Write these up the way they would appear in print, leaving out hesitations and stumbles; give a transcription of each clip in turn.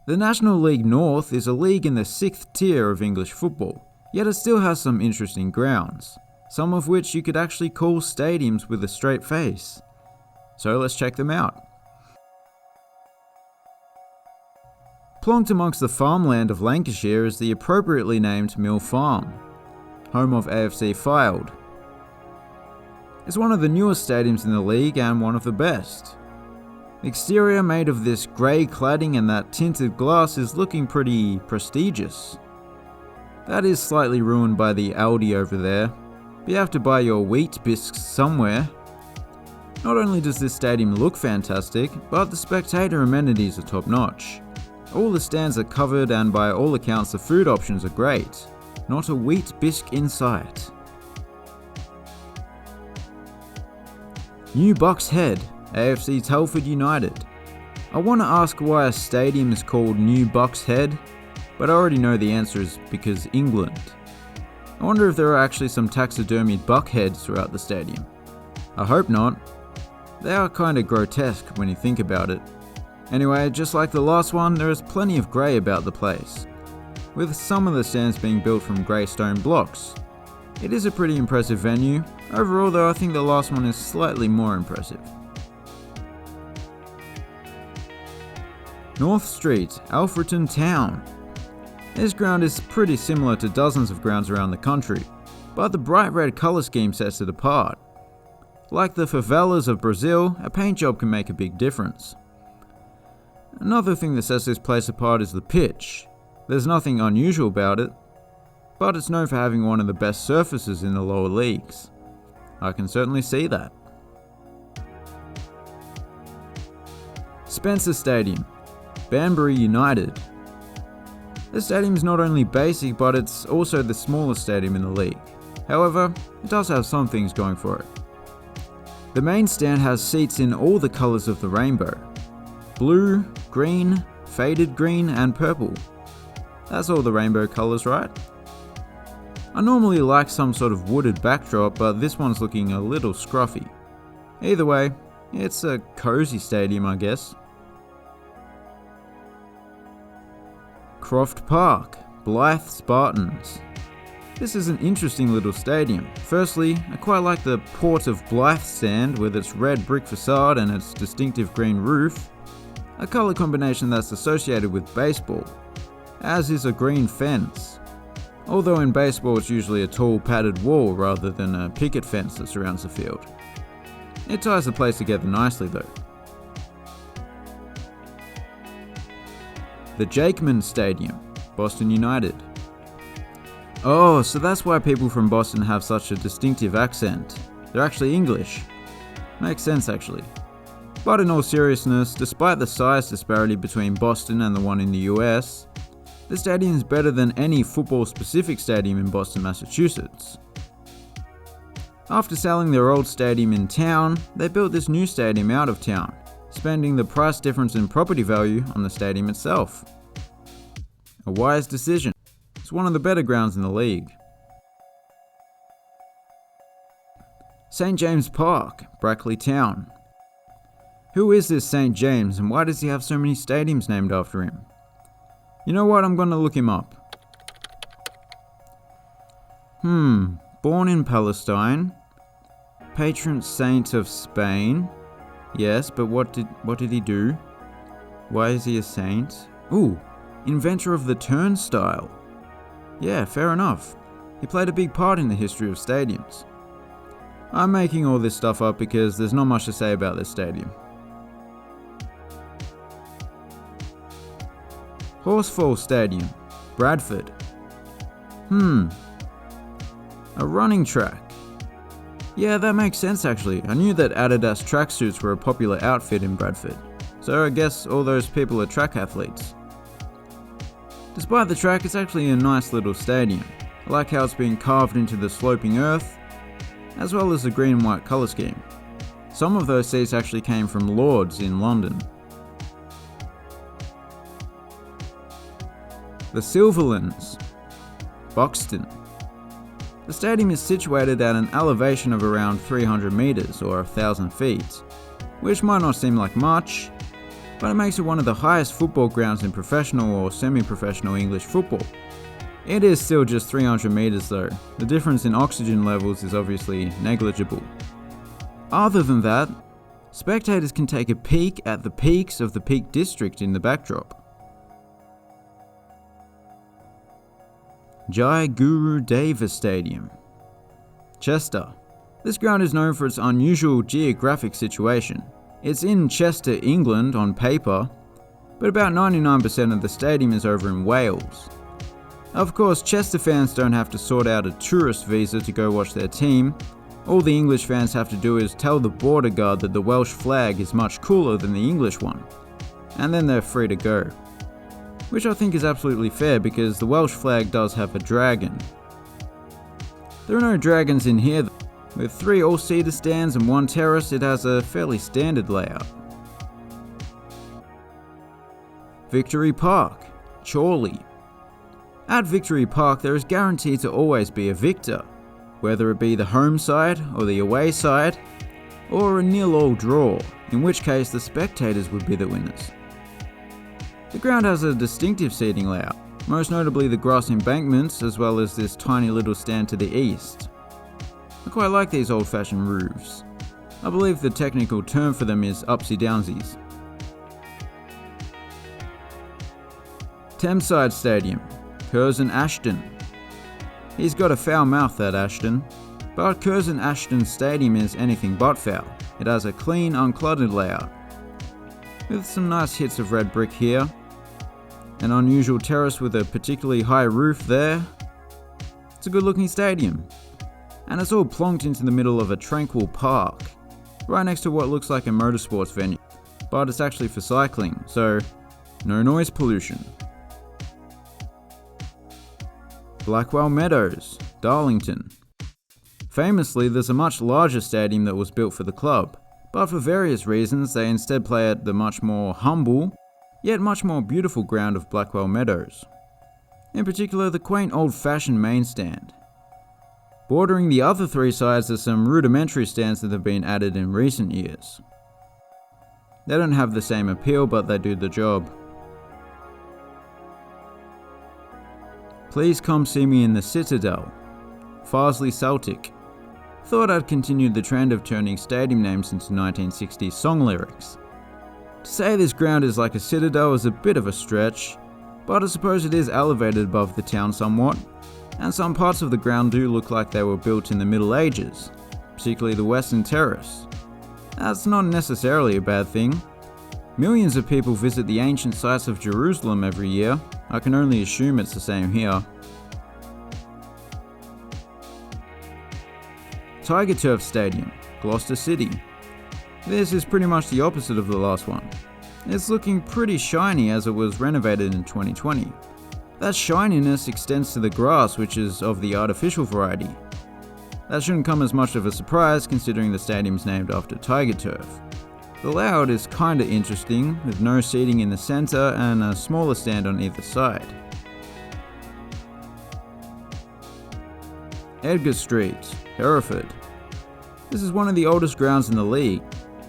The National League North is a league in the 6th tier of English football, yet it still has some interesting grounds, some of which you could actually call stadiums with a straight face. So let's check them out. Plonked amongst the farmland of Lancashire is the appropriately named Mill Farm, home of AFC Fylde. It's one of the newest stadiums in the league and one of the best. The exterior made of this grey cladding and that tinted glass is looking pretty prestigious. That is slightly ruined by the Aldi over there, but you have to buy your wheat bisques somewhere. Not only does this stadium look fantastic, but the spectator amenities are top notch. All the stands are covered and by all accounts the food options are great. Not a wheat bisque in sight. New Bucks Head, AFC Telford United. I want to ask why a stadium is called New Bucks Head, but I already know the answer is because England. I wonder if there are actually some taxidermied buck heads throughout the stadium. I hope not. They are kinda grotesque when you think about it. Anyway, just like the last one, there is plenty of grey about the place, with some of the stands being built from grey stone blocks. It is a pretty impressive venue. Overall though, I think the last one is slightly more impressive. North Street, Alfreton Town. This ground is pretty similar to dozens of grounds around the country, but the bright red colour scheme sets it apart. Like the favelas of Brazil, a paint job can make a big difference. Another thing that sets this place apart is the pitch. There's nothing unusual about it, but it's known for having one of the best surfaces in the lower leagues. I can certainly see that. Spencer Stadium, Banbury United. This stadium is not only basic, but it's also the smallest stadium in the league. However, it does have some things going for it. The main stand has seats in all the colours of the rainbow. Blue, green, faded green and purple. That's all the rainbow colours, right? I normally like some sort of wooded backdrop, but this one's looking a little scruffy. Either way, it's a cozy stadium, I guess. Croft Park, Blyth Spartans. This is an interesting little stadium. Firstly, I quite like the Port of Blyth stand with its red brick facade and its distinctive green roof, a colour combination that's associated with baseball, as is a green fence. Although in baseball it's usually a tall padded wall rather than a picket fence that surrounds the field. It ties the place together nicely though. The Jakeman Stadium, Boston United. Oh, so that's why people from Boston have such a distinctive accent. They're actually English. Makes sense actually. But in all seriousness, despite the size disparity between Boston and the one in the US, the stadium is better than any football-specific stadium in Boston, Massachusetts. After selling their old stadium in town, they built this new stadium out of town, spending the price difference in property value on the stadium itself. A wise decision. It's one of the better grounds in the league. St. James Park, Brackley Town. Who is this St. James and why does he have so many stadiums named after him? You know what, I'm gonna look him up. Born in Palestine, patron saint of Spain. Yes, but what did he do? Why is he a saint? Ooh, inventor of the turnstile. Yeah, fair enough. He played a big part in the history of stadiums. I'm making all this stuff up because there's not much to say about this stadium. Horsefall Stadium, Bradford. A running track. Yeah, that makes sense actually. I knew that Adidas tracksuits were a popular outfit in Bradford, so I guess all those people are track athletes. Despite the track, it's actually a nice little stadium. I like how it's been carved into the sloping earth, as well as the green and white colour scheme. Some of those seats actually came from Lord's in London. The Silverlands, Buxton. The stadium is situated at an elevation of around 300 metres or 1,000 feet, which might not seem like much, but it makes it one of the highest football grounds in professional or semi-professional English football. It is still just 300 metres though. The difference in oxygen levels is obviously negligible. Other than that, spectators can take a peek at the peaks of the Peak District in the backdrop. Jai Guru Deva Stadium, Chester. This ground is known for its unusual geographic situation. It's in Chester, England on paper, but about 99% of the stadium is over in Wales. Of course, Chester fans don't have to sort out a tourist visa to go watch their team. All the English fans have to do is tell the border guard that the Welsh flag is much cooler than the English one, and then they're free to go. Which I think is absolutely fair because the Welsh flag does have a dragon. There are no dragons in here. With 3 all-seater stands and 1 terrace, it has a fairly standard layout. Victory Park, Chorley. At Victory Park there is guaranteed to always be a victor, whether it be the home side or the away side, or a 0-0 draw, in which case the spectators would be the winners. The ground has a distinctive seating layout, most notably the grass embankments as well as this tiny little stand to the east. I quite like these old-fashioned roofs. I believe the technical term for them is upsy-downsies. Thameside Stadium, Curzon Ashton. He's got a foul mouth, that Ashton, but Curzon Ashton Stadium is anything but foul. It has a clean, uncluttered layout, with some nice hits of red brick here, an unusual terrace with a particularly high roof there. It's a good looking stadium, and it's all plonked into the middle of a tranquil park, right next to what looks like a motorsports venue, but it's actually for cycling, so no noise pollution. Blackwell Meadows, Darlington. Famously, there's a much larger stadium that was built for the club, but for various reasons they instead play at the much more humble, yet much more beautiful ground of Blackwell Meadows. In particular, the quaint old-fashioned main stand. Bordering the other 3 sides are some rudimentary stands that have been added in recent years. They don't have the same appeal, but they do the job. Please Come See Me in the Citadel, Farsley Celtic. Thought I'd continued the trend of turning stadium names into 1960s song lyrics. To say this ground is like a citadel is a bit of a stretch, but I suppose it is elevated above the town somewhat, and some parts of the ground do look like they were built in the Middle Ages, particularly the Western Terrace. That's not necessarily a bad thing. Millions of people visit the ancient sites of Jerusalem every year. I can only assume it's the same here. Tiger Turf Stadium, Gloucester City. This is pretty much the opposite of the last one. It's looking pretty shiny as it was renovated in 2020. That shininess extends to the grass, which is of the artificial variety. That shouldn't come as much of a surprise considering the stadium's named after Tiger Turf. The layout is kinda interesting, with no seating in the centre and a smaller stand on either side. Edgar Street, Hereford. This is one of the oldest grounds in the league,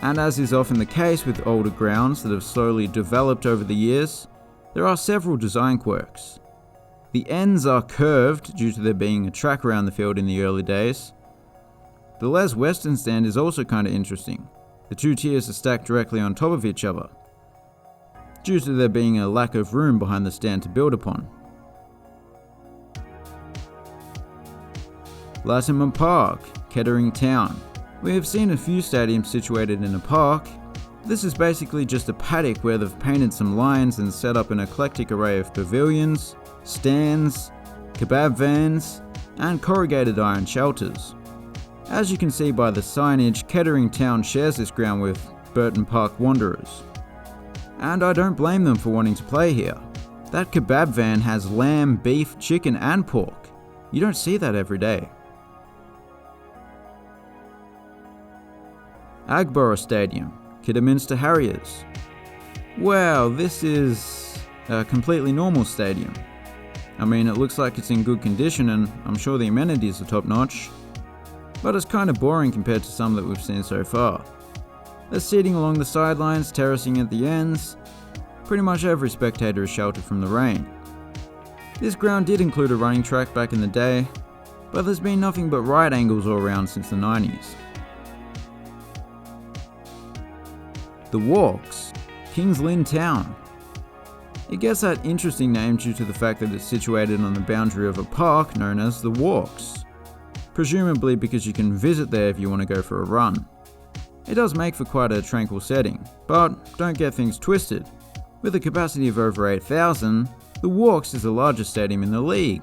and as is often the case with older grounds that have slowly developed over the years, there are several design quirks. The ends are curved due to there being a track around the field in the early days. The Les Weston stand is also kinda interesting. The 2 tiers are stacked directly on top of each other, due to there being a lack of room behind the stand to build upon. Lattimore Park, Kettering Town. We have seen a few stadiums situated in a park. This is basically just a paddock where they've painted some lines and set up an eclectic array of pavilions, stands, kebab vans, and corrugated iron shelters. As you can see by the signage, Kettering Town shares this ground with Burton Park Wanderers. And I don't blame them for wanting to play here. That kebab van has lamb, beef, chicken and pork. You don't see that every day. Agborough Stadium, Kidderminster Harriers. Wow, this is a completely normal stadium. I mean, it looks like it's in good condition and I'm sure the amenities are top notch, but it's kind of boring compared to some that we've seen so far. There's seating along the sidelines, terracing at the ends. Pretty much every spectator is sheltered from the rain. This ground did include a running track back in the day, but there's been nothing but right angles all around since the 90s. The Walks, Kings Lynn Town. It gets that interesting name due to the fact that it's situated on the boundary of a park known as The Walks, presumably because you can visit there if you want to go for a run. It does make for quite a tranquil setting, but don't get things twisted. With a capacity of over 8,000, The Walks is the largest stadium in the league.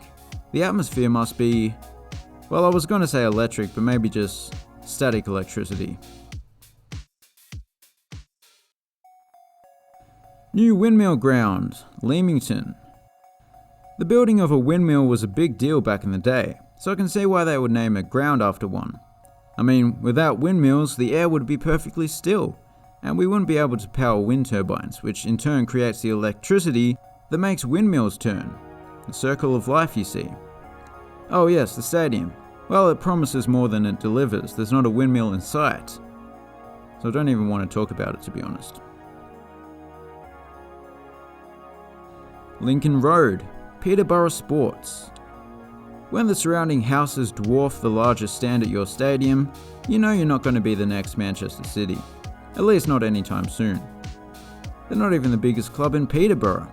The atmosphere must be, well, I was going to say electric, but maybe just static electricity. New Windmill Ground, Leamington. The building of a windmill was a big deal back in the day, so I can see why they would name a ground after one. I mean, without windmills, the air would be perfectly still, and we wouldn't be able to power wind turbines, which in turn creates the electricity that makes windmills turn. The circle of life, you see. Oh yes, the stadium. Well, it promises more than it delivers. There's not a windmill in sight. So I don't even want to talk about it, to be honest. Lincoln Road, Peterborough Sports. When the surrounding houses dwarf the largest stand at your stadium, you know you're not going to be the next Manchester City. At least not anytime soon. They're not even the biggest club in Peterborough.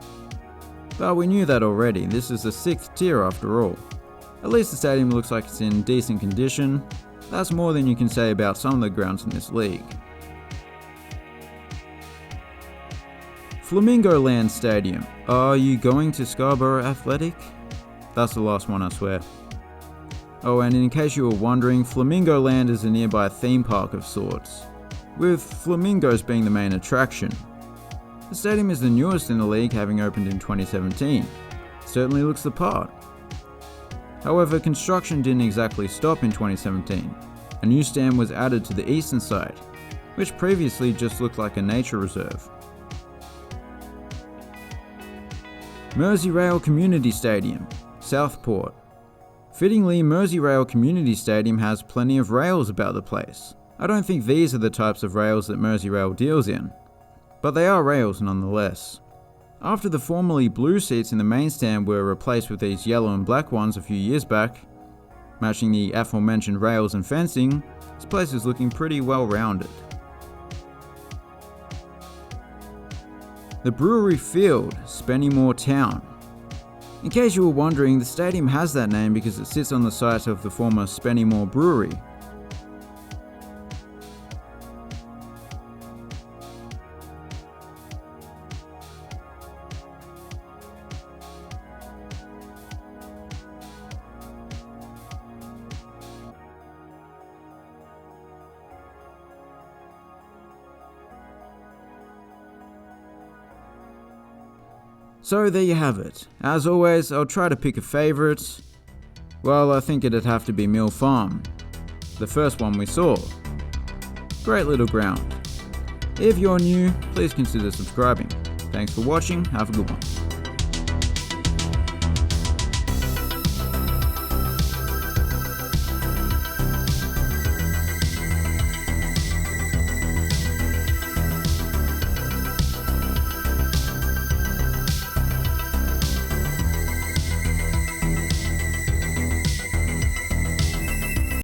But we knew that already, this is the 6th tier after all. At least the stadium looks like it's in decent condition. That's more than you can say about some of the grounds in this league. Flamingo Land Stadium. Are you going to Scarborough Athletic? That's the last one, I swear. Oh, and in case you were wondering, Flamingo Land is a nearby theme park of sorts, with flamingos being the main attraction. The stadium is the newest in the league, having opened in 2017. It certainly looks the part. However, construction didn't exactly stop in 2017. A new stand was added to the eastern side, which previously just looked like a nature reserve. Merseyrail Community Stadium, Southport. Fittingly, Merseyrail Community Stadium has plenty of rails about the place. I don't think these are the types of rails that Merseyrail deals in, but they are rails nonetheless. After the formerly blue seats in the main stand were replaced with these yellow and black ones a few years back, matching the aforementioned rails and fencing, this place is looking pretty well rounded. The Brewery Field, Spennymoor Town. In case you were wondering, the stadium has that name because it sits on the site of the former Spennymoor Brewery. So there you have it. As always, I'll try to pick a favourite. Well, I think it'd have to be Mill Farm, the first one we saw. Great little ground. If you're new, please consider subscribing. Thanks for watching, have a good one.